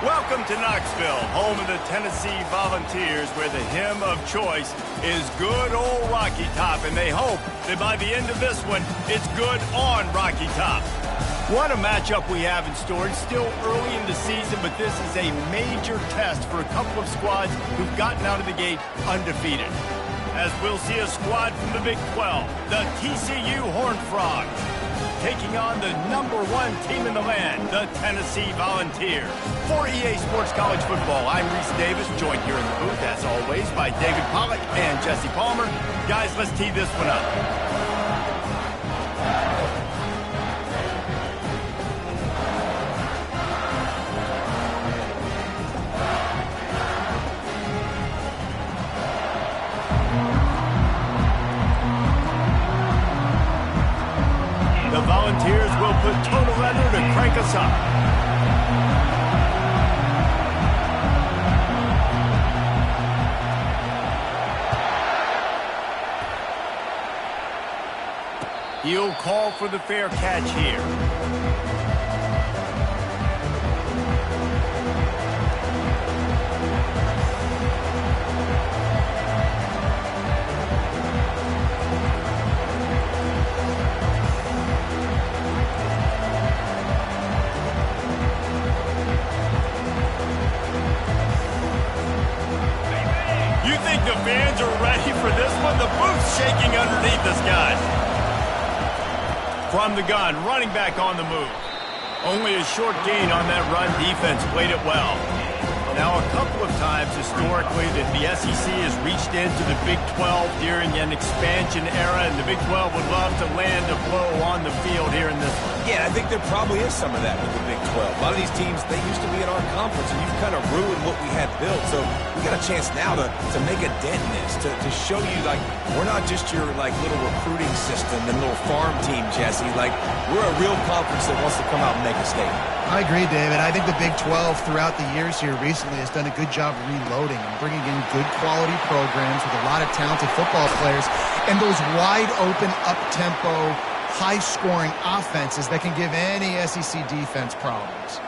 Welcome to Knoxville, home of the Tennessee Volunteers, where the hymn of choice is Good Old Rocky Top, and they hope that by the end of this one, it's good on Rocky Top. What a matchup we have in store. It's still early in the season, but this is a major test for a couple of squads who've gotten out of the gate undefeated. As we'll see a squad from the Big 12, the TCU Horned Frogs, taking on the #1 team in the land, the Tennessee Volunteers. For EA Sports College Football, I'm Reese Davis, joined here in the booth, as always, by David Pollack and Jesse Palmer. Guys, let's tee this one up. The Volunteers will put total leather to crank us up. He'll call for the fair catch here. The fans are ready for this one. The booth's shaking underneath us, guys. From the gun, running back on the move. Only a short gain on that run. Defense played it well. Now, a couple of times historically that the SEC has reached into the Big 12 during an expansion era, and the Big 12 would love to land a blow on the field here in this one. Yeah, I think there probably is some of that with the Big 12. A lot of these teams, they used to be in our conference, and you've kind of ruined what we had built. So we got a chance now to make a dent in this, to show you, like, we're not just your, like, little recruiting system and little farm team, Jesse. Like, we're a real conference that wants to come out and make a statement. I agree, David. I think the Big 12 throughout the years here recently has done a good job reloading and bringing in good quality programs with a lot of talented football players and those wide open, up-tempo, high-scoring offenses that can give any SEC defense problems.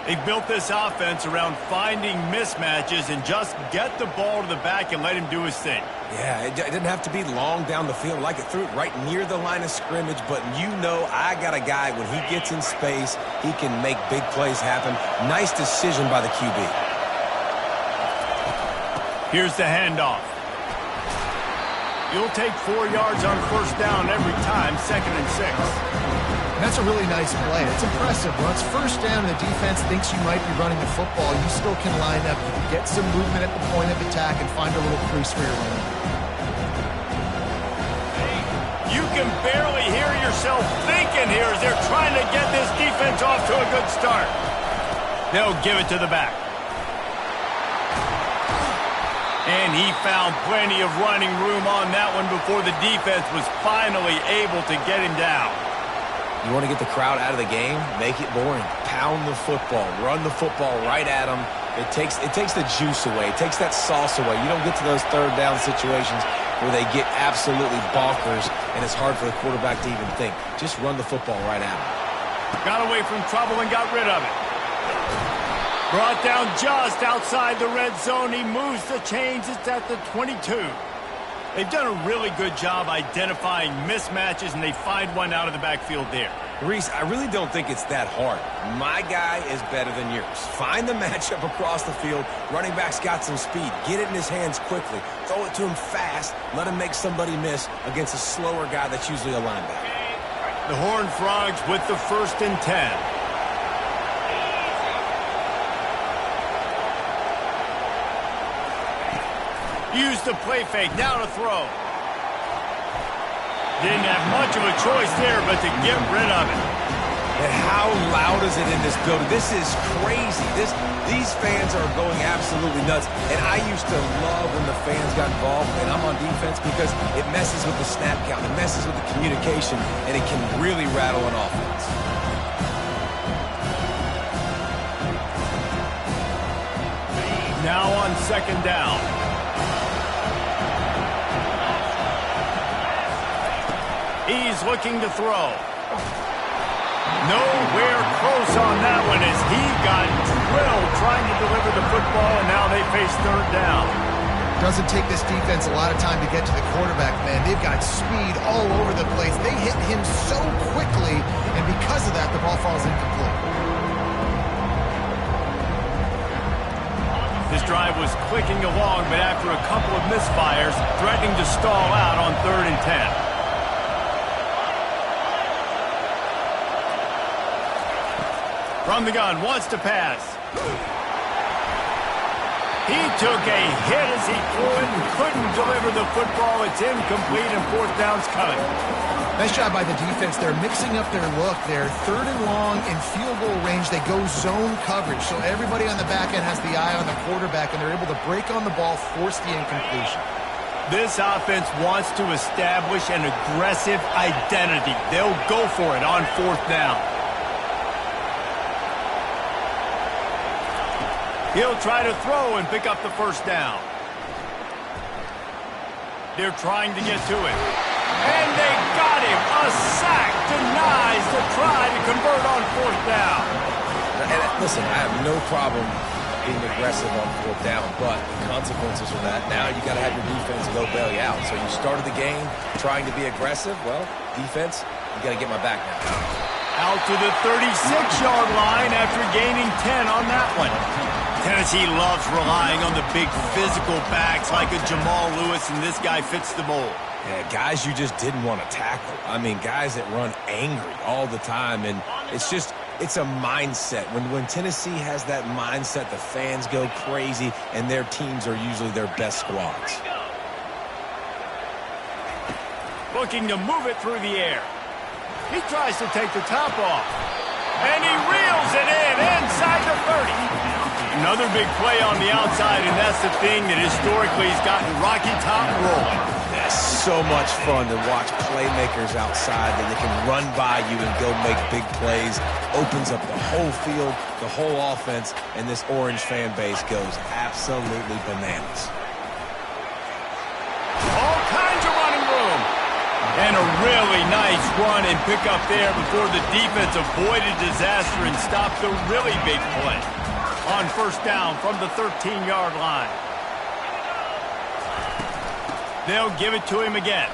They built this offense around finding mismatches and just get the ball to the back and let him do his thing. Yeah, it didn't have to be long down the field. Like, it threw it right near the line of scrimmage, but you know I got a guy, when he gets in space, he can make big plays happen. Nice decision by the QB. Here's the handoff. You'll take 4 yards on first down every time, 2nd and 6. And that's a really nice play. It's impressive. Once first down and the defense thinks you might be running the football, you still can line up. You can get some movement at the point of attack and find a little crease for your running. You can barely hear yourself thinking here as they're trying to get this defense off to a good start. They'll give it to the back. And he found plenty of running room on that one before the defense was finally able to get him down. You want to get the crowd out of the game? Make it boring. Pound the football. Run the football right at them. It takes the juice away. It takes that sauce away. You don't get to those third down situations where they get absolutely bonkers, and it's hard for the quarterback to even think. Just run the football right at them. Got away from trouble and got rid of it. Brought down just outside the red zone. He moves the chains. It's at the 22. They've done a really good job identifying mismatches, and they find one out of the backfield there. Reese, I really don't think it's that hard. My guy is better than yours. Find the matchup across the field. Running back's got some speed. Get it in his hands quickly. Throw it to him fast. Let him make somebody miss against a slower guy that's usually a linebacker. The Horned Frogs with the 1st and 10. Use the play fake, now to throw. Didn't have much of a choice there, but to get rid of it. And how loud is it in this building? This is crazy. These fans are going absolutely nuts. And I used to love when the fans got involved, and I'm on defense, because it messes with the snap count. It messes with the communication, and it can really rattle an offense. Now on 2nd down. He's looking to throw. Nowhere close on that one as he got drilled trying to deliver the football, and now they face third down. Doesn't take this defense a lot of time to get to the quarterback, man. They've got speed all over the place. They hit him so quickly, and because of that, the ball falls incomplete. This drive was clicking along, but after a couple of misfires, threatening to stall out on 3rd and 10. From the gun, wants to pass. He took a hit as he threw it and couldn't deliver the football. It's incomplete and 4th down's coming. Nice job by the defense. They're mixing up their look. They're 3rd and long in field goal range. They go zone coverage. So everybody on the back end has the eye on the quarterback, and they're able to break on the ball, force the incompletion. This offense wants to establish an aggressive identity. They'll go for it on 4th down. He'll try to throw and pick up the 1st down. They're trying to get to it. And they got him. A sack denies the try to convert on 4th down. And listen, I have no problem being aggressive on 4th down, but the consequences of that, now you got to have your defense go bail you out. So you started the game trying to be aggressive. Well, defense, you got to get my back now. Out to the 36-yard line after gaining 10 on that one. Tennessee loves relying on the big physical backs like a Jamal Lewis, and this guy fits the mold. Yeah, guys you just didn't want to tackle. I mean, guys that run angry all the time, and it's a mindset. When Tennessee has that mindset, the fans go crazy, and their teams are usually their best squads. Looking to move it through the air. He tries to take the top off, and he reels it in inside the 30. Another big play on the outside, and that's the thing that historically has gotten Rocky Top rolling. That's so much fun to watch playmakers outside that they can run by you and go make big plays. Opens up the whole field, the whole offense, and this Orange fan base goes absolutely bananas. All kinds of running room. And a really nice run and pick up there before the defense avoided disaster and stopped the really big play. On 1st down from the 13-yard line. They'll give it to him again.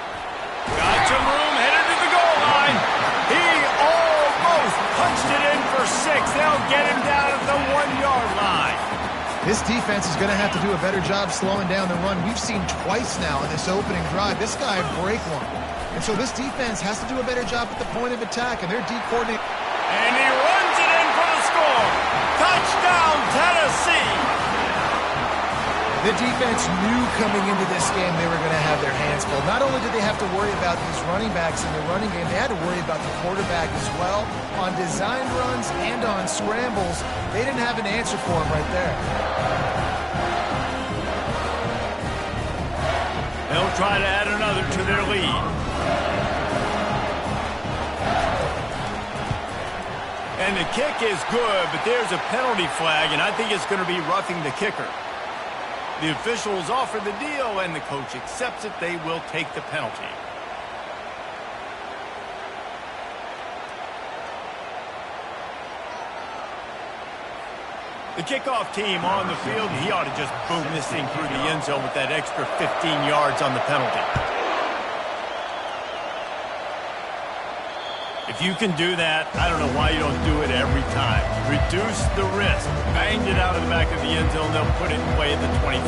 Got some room, headed to the goal line. He almost punched it in for 6. They'll get him down at the 1-yard line. This defense is going to have to do a better job slowing down the run. We've seen twice now in this opening drive. This guy break one. And so this defense has to do a better job at the point of attack, and they're de-coordinating. And he runs it in for the score. Touchdown, Tennessee! The defense knew coming into this game they were going to have their hands full. Not only did they have to worry about these running backs in the running game, they had to worry about the quarterback as well. On designed runs and on scrambles, they didn't have an answer for him right there. They'll try to add another to their lead. And the kick is good, but there's a penalty flag, and I think it's going to be roughing the kicker. The officials offer the deal, and the coach accepts it. They will take the penalty. The kickoff team on the field, he ought to just boom this thing through the end zone with that extra 15 yards on the penalty. If you can do that, I don't know why you don't do it every time. Reduce the risk. Banged it out of the back of the end zone. They'll put it away at the 25.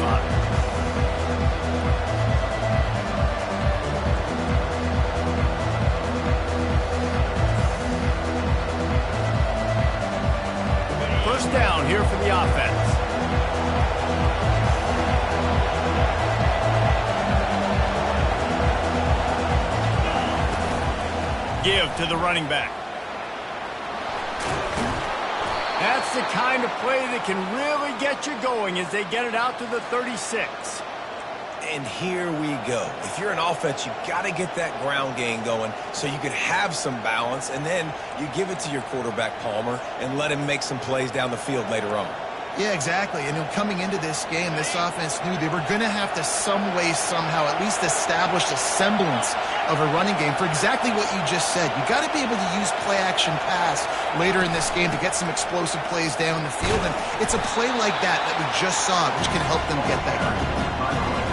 First down here for the offense. Give to the running back. That's the kind of play that can really get you going as they get it out to the 36. And here we go. If you're an offense, you got to get that ground game going so you can have some balance, and then you give it to your quarterback, Palmer, and let him make some plays down the field later on. Yeah, exactly. And coming into this game, this offense knew they were going to have to some way, somehow, at least establish a semblance of a running game for exactly what you just said. You got to be able to use play-action pass later in this game to get some explosive plays down the field. And it's a play like that we just saw, which can help them get that going.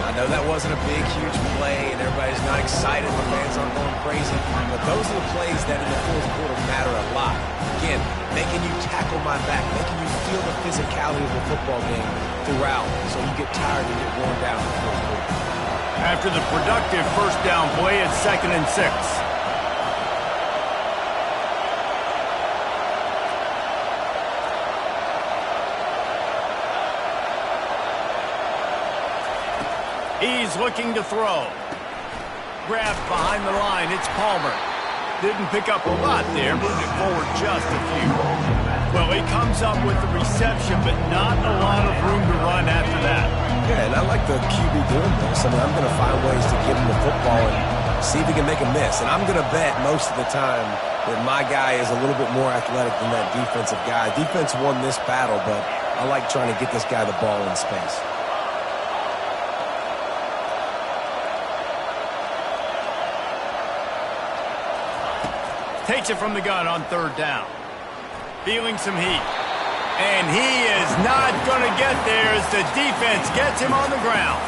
I know that wasn't a big, huge play, and everybody's not excited. The fans aren't going crazy. But those are the plays that in the fourth quarter matter a lot. Again, making you tackle my back, making you feel the physicality of the football game throughout, so you get tired and get worn down in the fourth quarter. After the productive first down play, it's 2nd and 6. He's looking to throw. Grabbed behind the line. It's Palmer. Didn't pick up a lot there. Moved it forward just a few. Well, he comes up with the reception, but not a lot of room to run after that. Yeah, and I like the QB doing this. I mean, I'm going to find ways to give him the football and see if he can make a miss. And I'm going to bet most of the time that my guy is a little bit more athletic than that defensive guy. Defense won this battle, but I like trying to get this guy the ball in space. Takes it from the gun on 3rd down. Feeling some heat. And he is not going to get there as the defense gets him on the ground.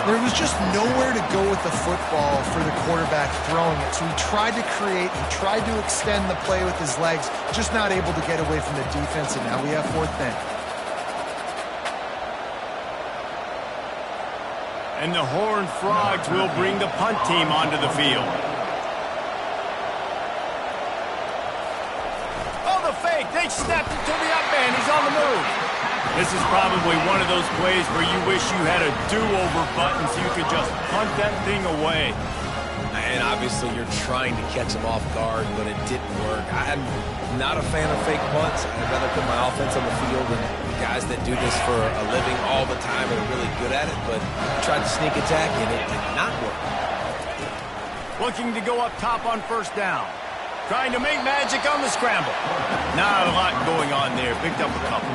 There was just nowhere to go with the football for the quarterback throwing it. So he tried to create, he tried to extend the play with his legs, just not able to get away from the defense, and now we have 4th down. And the Horned Frogs will bring the punt team onto the field. They snapped it to the up man. He's on the move. This is probably one of those plays where you wish you had a do-over button so you could just punt that thing away. And obviously you're trying to catch him off guard, but it didn't work. I'm not a fan of fake punts. I'd rather put my offense on the field, and guys that do this for a living all the time are really good at it, but tried to sneak attack, and it did not work. Looking to go up top on 1st down. Trying to make magic on the scramble. Not a lot going on there. Picked up a couple.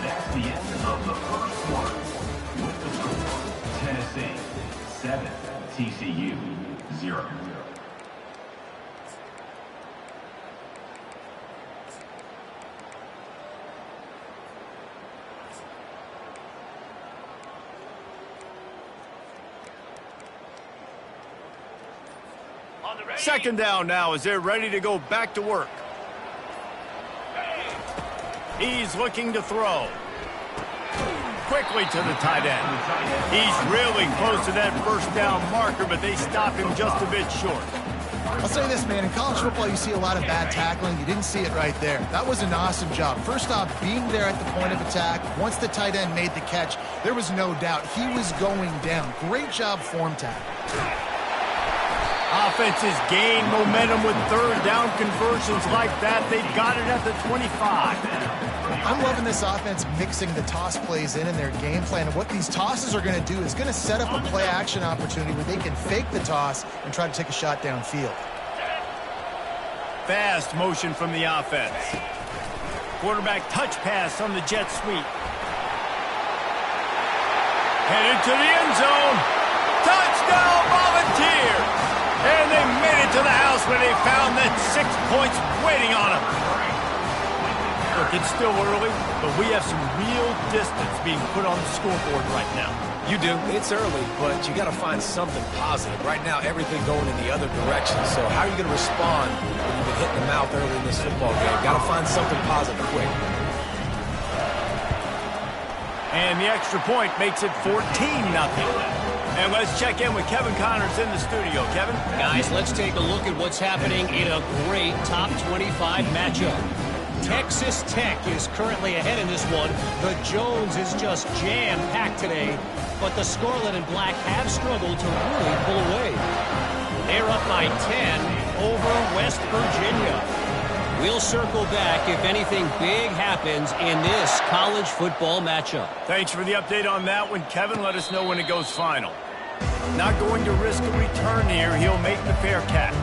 That's the end of the first quarter. With the score, Tennessee 7, TCU 0. Second down now as they're ready to go back to work. He's looking to throw. Quickly to the tight end. He's really close to that first down marker, but they stop him just a bit short. I'll say this, man. In college football, you see a lot of bad tackling. You didn't see it right there. That was an awesome job. First off, being there at the point of attack. Once the tight end made the catch, there was no doubt he was going down. Great job form tackle. Offenses gain momentum with 3rd down conversions like that. They got it at the 25. I'm loving this offense mixing the toss plays in their game plan. And what these tosses are going to do is going to set up a play-action opportunity where they can fake the toss and try to take a shot downfield. Fast motion from the offense. Quarterback touch pass on the jet sweep. Headed to the end zone. Touchdown, Volunteers! And they made it to the house where they found that 6 points waiting on them. Look, it's still early, but we have some real distance being put on the scoreboard right now. You do. It's early, but you got to find something positive. Right now, everything going in the other direction. So how are you going to respond when you've been hit in the mouth early in this football game? Got to find something positive quick. And the extra point makes it 14-0. And let's check in with Kevin Connors in the studio. Kevin? Guys, let's take a look at what's happening in a great top 25 matchup. Texas Tech is currently ahead in this one. The Jones is just jam-packed today, but the Scarlet and Black have struggled to really pull away. They're up by 10 over West Virginia. We'll circle back if anything big happens in this college football matchup. Thanks for the update on that one, Kevin. Let us know when it goes final. Not going to risk a return here. He'll make the fair catch.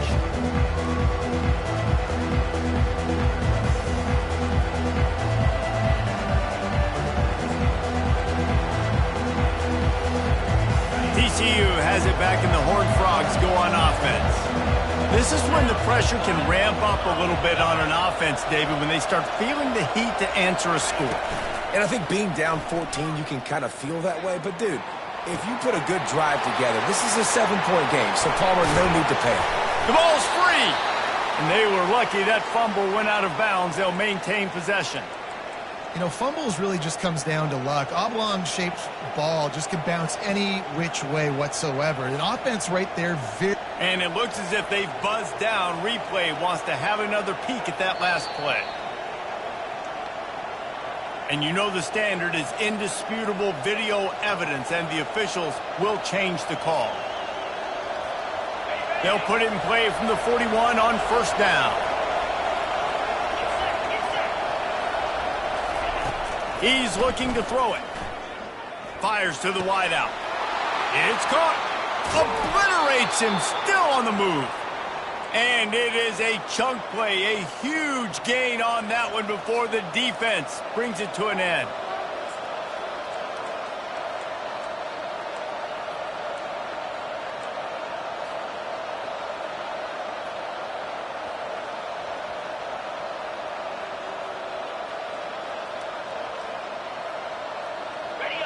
TCU has it back and the Horned Frogs go on offense. This is when the pressure can ramp up a little bit on an offense, David, when they start feeling the heat to answer a score. And I think being down 14, you can kind of feel that way. But, dude, if you put a good drive together, this is a 7-point game, so Palmer, no need to panic. The ball's free! And they were lucky that fumble went out of bounds. They'll maintain possession. You know, fumbles really just comes down to luck. Oblong-shaped ball just can bounce any which way whatsoever. An offense right there. And it looks as if they've buzzed down. Replay wants to have another peek at that last play. And you know the standard is indisputable video evidence, and the officials will change the call. They'll put it in play from the 41 on first down. He's looking to throw it. Fires to the wideout. It's caught. Obliterates him, still on the move. And it is a chunk play, a huge gain on that one before the defense brings it to an end.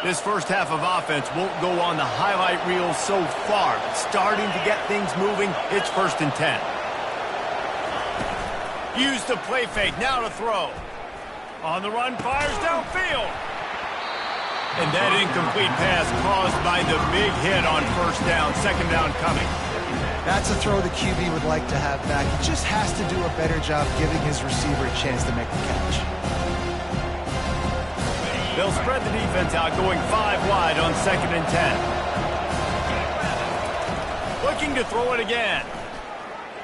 This first half of offense won't go on the highlight reel so far. But starting to get things moving, it's 1st and 10. Use the play fake, now to throw. On the run, fires downfield. And that incomplete pass caused by the big hit on first down, 2nd down coming. That's a throw the QB would like to have back. He just has to do a better job giving his receiver a chance to make the catch. They'll spread the defense out, going 5 wide on 2nd and 10. Looking to throw it again.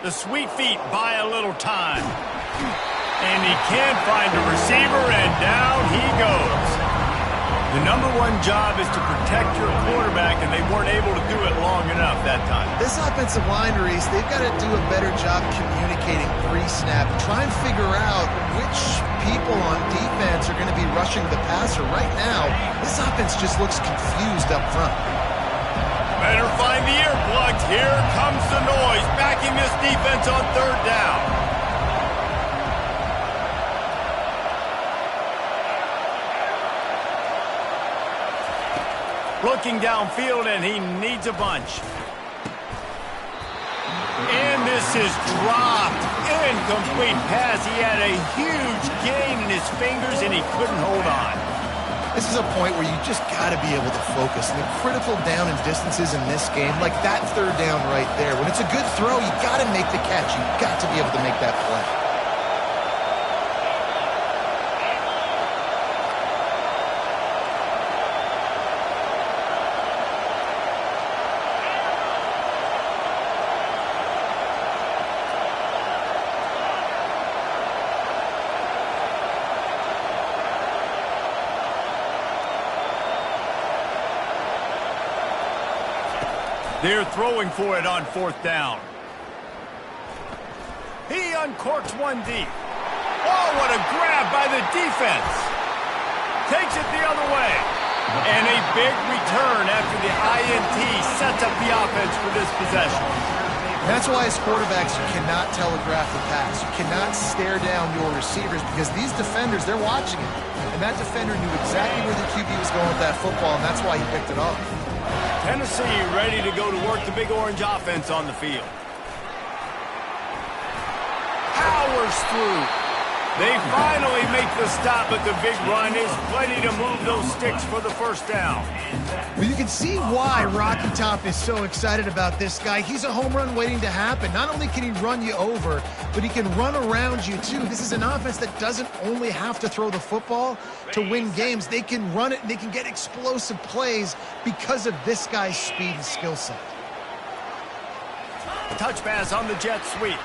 The sweet feet buy a little time. And he can't find a receiver, and down he goes. The #1 job is to protect your quarterback, and they weren't able to do it long enough that time. This offensive line, Reese, they've got to do a better job communicating pre-snap. Try and figure out which people on defense are going to be rushing the passer. Right now, this offense just looks confused up front. Better find the earplugs. Here comes the noise, backing this defense on 3rd down. Looking downfield, and he needs a bunch. And this is dropped. Incomplete pass. He had a huge gain in his fingers, and he couldn't hold on. This is a point where you just got to be able to focus. And the critical down and distances in this game, like that 3rd down right there, when it's a good throw, you got to make the catch. You got to be able to make that play. They're throwing for it on 4th down. He uncorks one deep. Oh, what a grab by the defense. Takes it the other way. And a big return after the INT sets up the offense for this possession. That's why as quarterbacks, you cannot telegraph the pass. You cannot stare down your receivers because these defenders, they're watching it. And that defender knew exactly where the QB was going with that football, and that's why he picked it off. Tennessee ready to go to work the Big Orange offense on the field. Powers through. They finally make the stop, but the big run is plenty to move those sticks for the 1st down. Well, you can see why Rocky Top is so excited about this guy. He's a home run waiting to happen. Not only can he run you over, but he can run around you too. This is an offense that doesn't only have to throw the football to win games. They can run it and they can get explosive plays because of this guy's speed and skill set. Touch pass on the jet sweep.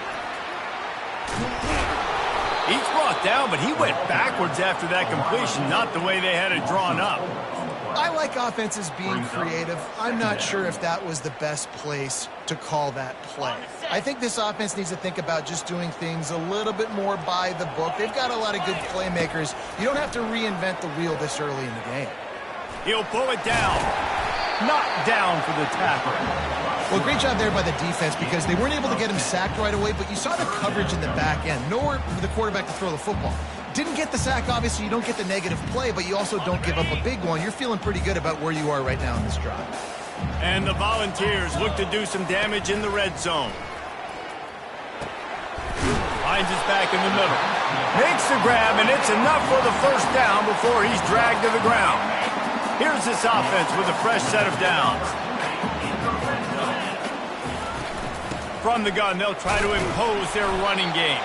He's brought down, but he went backwards after that completion, not the way they had it drawn up. I like offenses being creative. I'm not sure if that was the best place to call that play. I think this offense needs to think about just doing things a little bit more by the book. They've got a lot of good playmakers. You don't have to reinvent the wheel this early in the game. He'll pull it down. Knocked down for the tackle. Well, great job there by the defense because they weren't able to get him sacked right away, but you saw the coverage in the back end. Nowhere for the quarterback to throw the football. Didn't get the sack, obviously. You don't get the negative play, but you also don't give up a big one. You're feeling pretty good about where you are right now in this drive. And the Volunteers look to do some damage in the red zone. Finds his back in the middle. Makes the grab, and it's enough for the first down before he's dragged to the ground. Here's this offense with a fresh set of downs. From the gun, they'll try to impose their running game.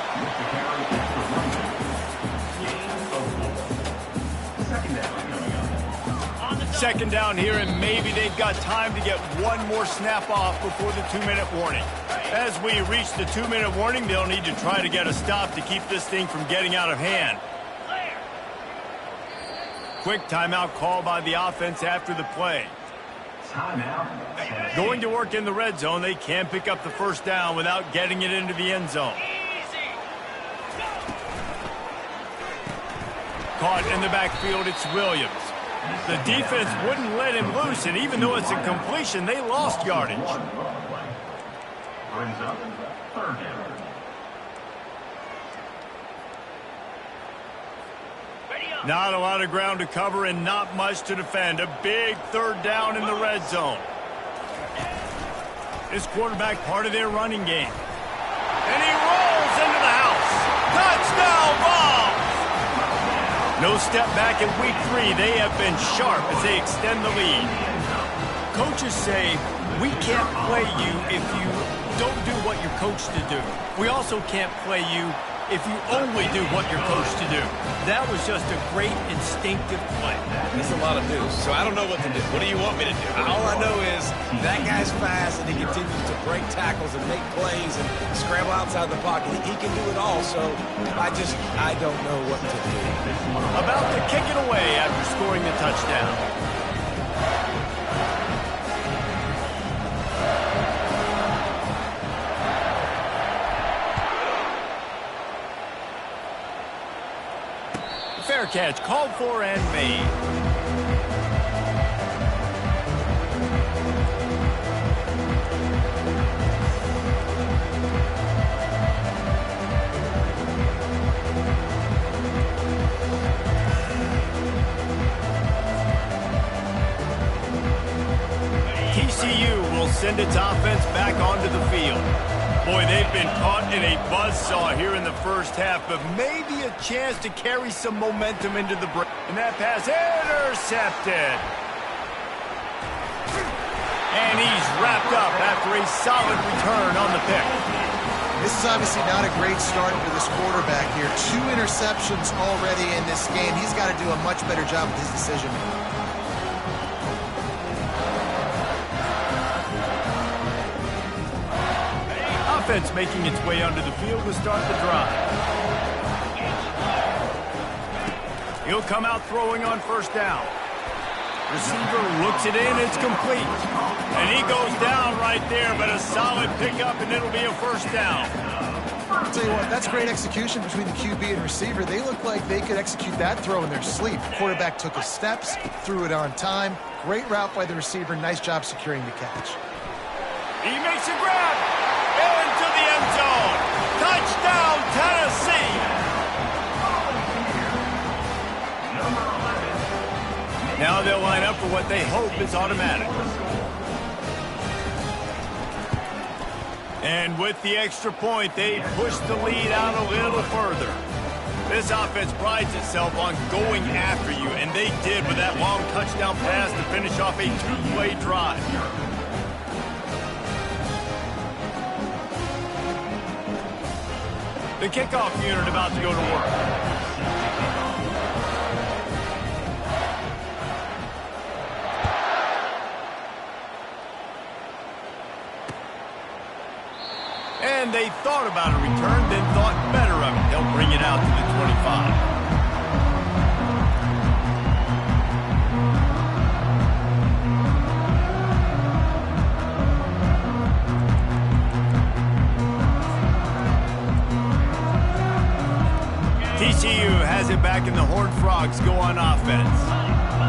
Second down here, and maybe they've got time to get one more snap off before the 2-minute warning. As we reach the 2-minute warning, they'll need to try to get a stop to keep this thing from getting out of hand. Quick timeout call by the offense after the play. Going to work in the red zone, they can't pick up the first down without getting it into the end zone. Caught in the backfield, it's Williams. The defense wouldn't let him loose, and even though it's a completion, they lost yardage. Brings up third down. Not a lot of ground to cover and not much to defend. A big third down in the red zone. This quarterback part of their running game. And he rolls into the house. Touchdown ball! No step back in week 3. They have been sharp as they extend the lead. Coaches say, we can't play you if you don't do what you're coached to do. We also can't play you if you only do what you're coached to do. That was just a great instinctive play. That's a lot of news, so I don't know what to do. What do you want me to do? All I know is that guy's fast, and he continues to break tackles and make plays and scramble outside the pocket. He can do it all, so I don't know what to do. About to kick it away after scoring the touchdown. Fair catch, called for and made. TCU will send its offense back onto the field. Boy, they've been caught in a buzzsaw here in the first half, but maybe a chance to carry some momentum into the break. And that pass intercepted. And he's wrapped up after a solid return on the pick. This is obviously not a great start for this quarterback here. 2 interceptions already in this game. He's got to do a much better job with his decision-making. Offense making its way onto the field to start the drive. He'll come out throwing on first down. Receiver looks it in, it's complete. And he goes down right there, but a solid pickup, and it'll be a first down. I'll tell you what, that's great execution between the QB and receiver. They look like they could execute that throw in their sleep. The quarterback took his steps, threw it on time. Great route by the receiver. Nice job securing the catch. He makes a grab. Into the end zone. Touchdown, Tennessee. Now they'll line up for what they hope is automatic. And with the extra point, they push the lead out a little further. This offense prides itself on going after you, and they did with that long touchdown pass to finish off a 2-play drive. The kickoff unit about to go to work. And they thought about a return, then thought better of it. they'll bring it out to the 25. TCU has it back, and the Horned Frogs go on offense.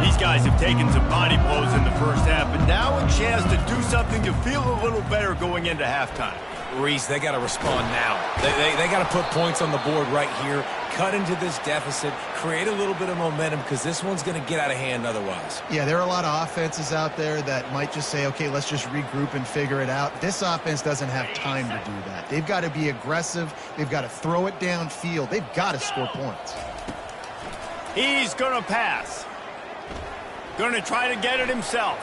These guys have taken some body blows in the first half, but now a chance to do something to feel a little better going into halftime. Reese, they got to respond now. They got to put points on the board right here, cut into this deficit, create a little bit of momentum, because this one's going to get out of hand otherwise. Yeah, there are a lot of offenses out there that might just say, okay, let's just regroup and figure it out. This offense doesn't have time to do that. They've got to be aggressive. They've got to throw it downfield. They've got to score points. He's going to pass. Going to try to get it himself.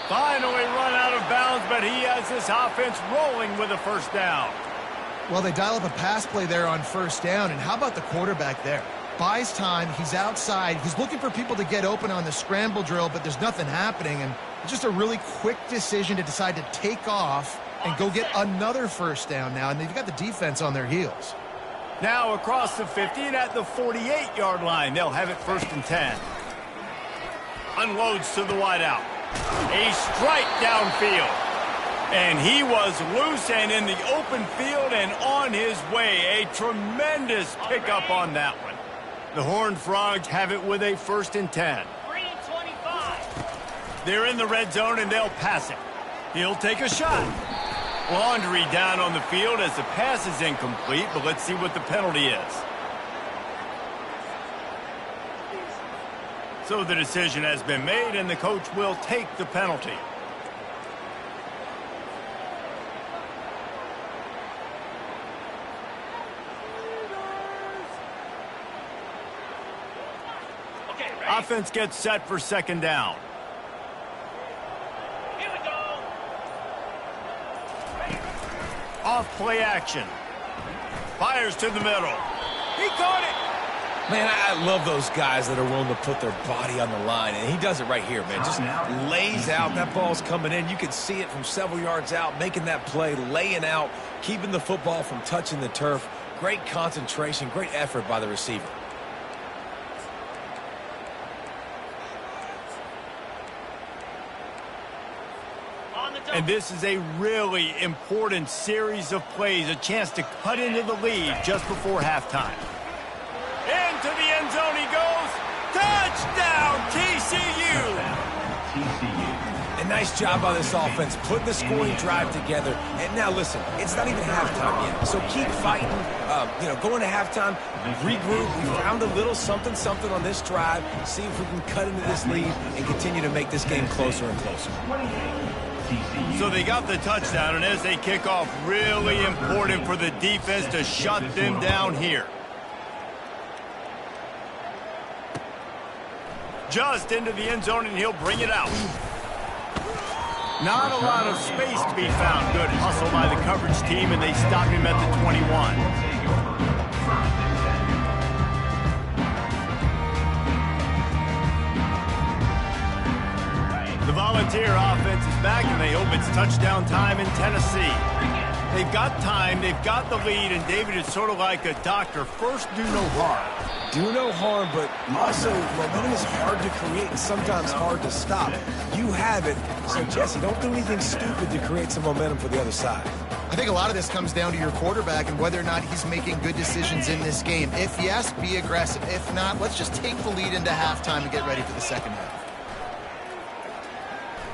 Finally run out of bounds, but he has this offense rolling with a first down. Well, they dial up a pass play there on first down, and how about the quarterback there? Buys time, he's outside, he's looking for people to get open on the scramble drill, but there's nothing happening, and just a really quick decision to decide to take off and go get another first down now, and they've got the defense on their heels. Now across the 50 and at the 48-yard line, they'll have it 1st and 10. Unloads to the wideout. A strike downfield. And he was loose and in the open field and on his way. A tremendous pickup on that one. The Horned Frogs have it with a 1st and 10. 3-25. They're in the red zone and they'll pass it. He'll take a shot. Laundry down on the field as the pass is incomplete, but let's see what the penalty is. So the decision has been made, and the coach will take the penalty. Okay, ready? Offense gets set for 2nd down. Here we go. Off play action. Fires to the middle. He caught it. Man, I love those guys that are willing to put their body on the line, and he does it right here, man. Just lays out. That ball's coming in. You can see it from several yards out, making that play, laying out, keeping the football from touching the turf. Great concentration, great effort by the receiver. And this is a really important series of plays, a chance to cut into the lead just before halftime. Into the end zone he goes. Touchdown, TCU! A nice job by this offense, putting the scoring drive together. And now listen, it's not even halftime yet, so keep fighting. Going to halftime, regroup. We found a little something on this drive. See if we can cut into this lead and continue to make this game closer and closer. So they got the touchdown, and as they kick off, really important for the defense to shut them down here. Just into the end zone, and he'll bring it out. Not a lot of space to be found. Good hustle by the coverage team, and they stop him at the 21. The Volunteer offense is back, and they hope it's touchdown time in Tennessee. They've got time, they've got the lead, and David is sort of like a doctor. First, do no harm. Do no harm, but also momentum is hard to create and sometimes hard to stop. You have it, so Jesse, don't do anything stupid to create some momentum for the other side. I think a lot of this comes down to your quarterback and whether or not he's making good decisions in this game. If yes, be aggressive. If not, let's just take the lead into halftime and get ready for the second half.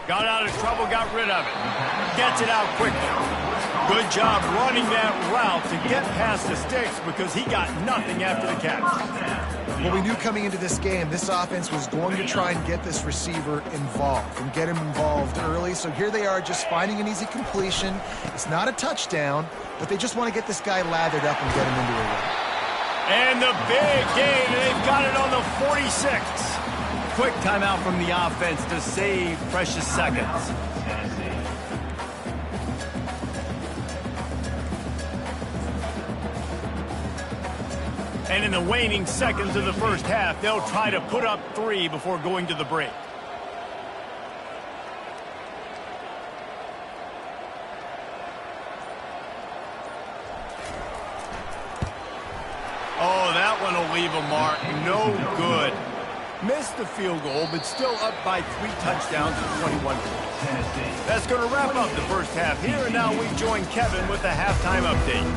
Got out of trouble, got rid of it. Gets it out quickly. Good job running that route to get past the sticks because he got nothing after the catch. Well, we knew coming into this game, this offense was going to try and get this receiver involved and get him involved early. So here they are just finding an easy completion. It's not a touchdown, but they just want to get this guy lathered up and get him into a run. And the big gain, they've got it on the 46. Quick timeout from the offense to save precious seconds. And in the waning seconds of the first half, they'll try to put up 3 before going to the break. a mark. No good. Missed the field goal, but still up by 3 touchdowns and 21 points. That's going to wrap up the first half here, and now we join Kevin with the halftime update.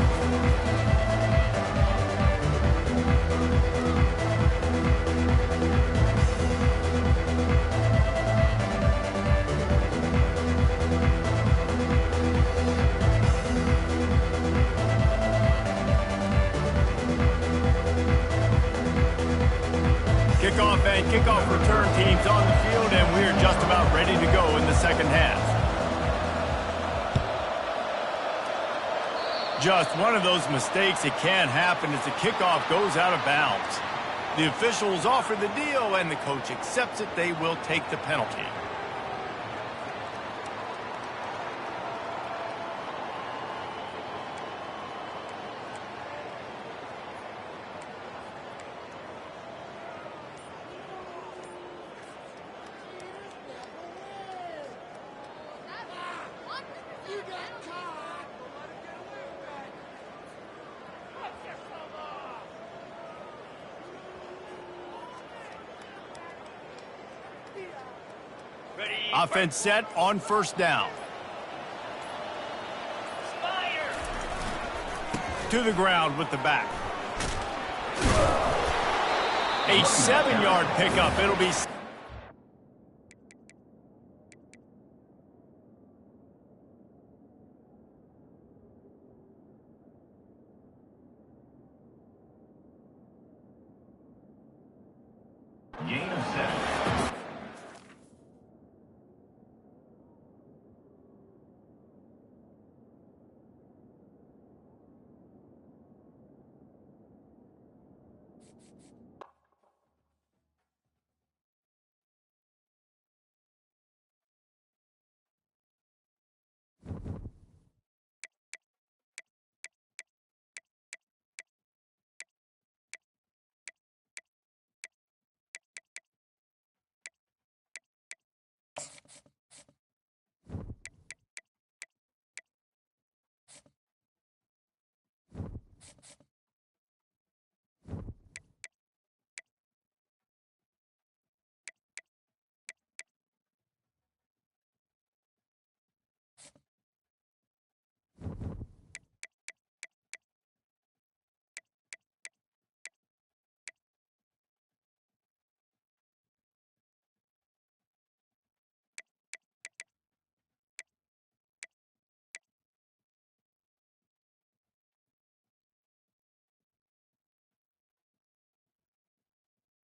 Kickoff and kickoff return teams on the field, and we're just about ready to go in the second half. Just one of those mistakes that can happen as the kickoff goes out of bounds. The officials offer the deal, and the coach accepts it. They will take the penalty. Offense set on first down. To the ground with the back. A 7-yard pickup. It'll be... Gain of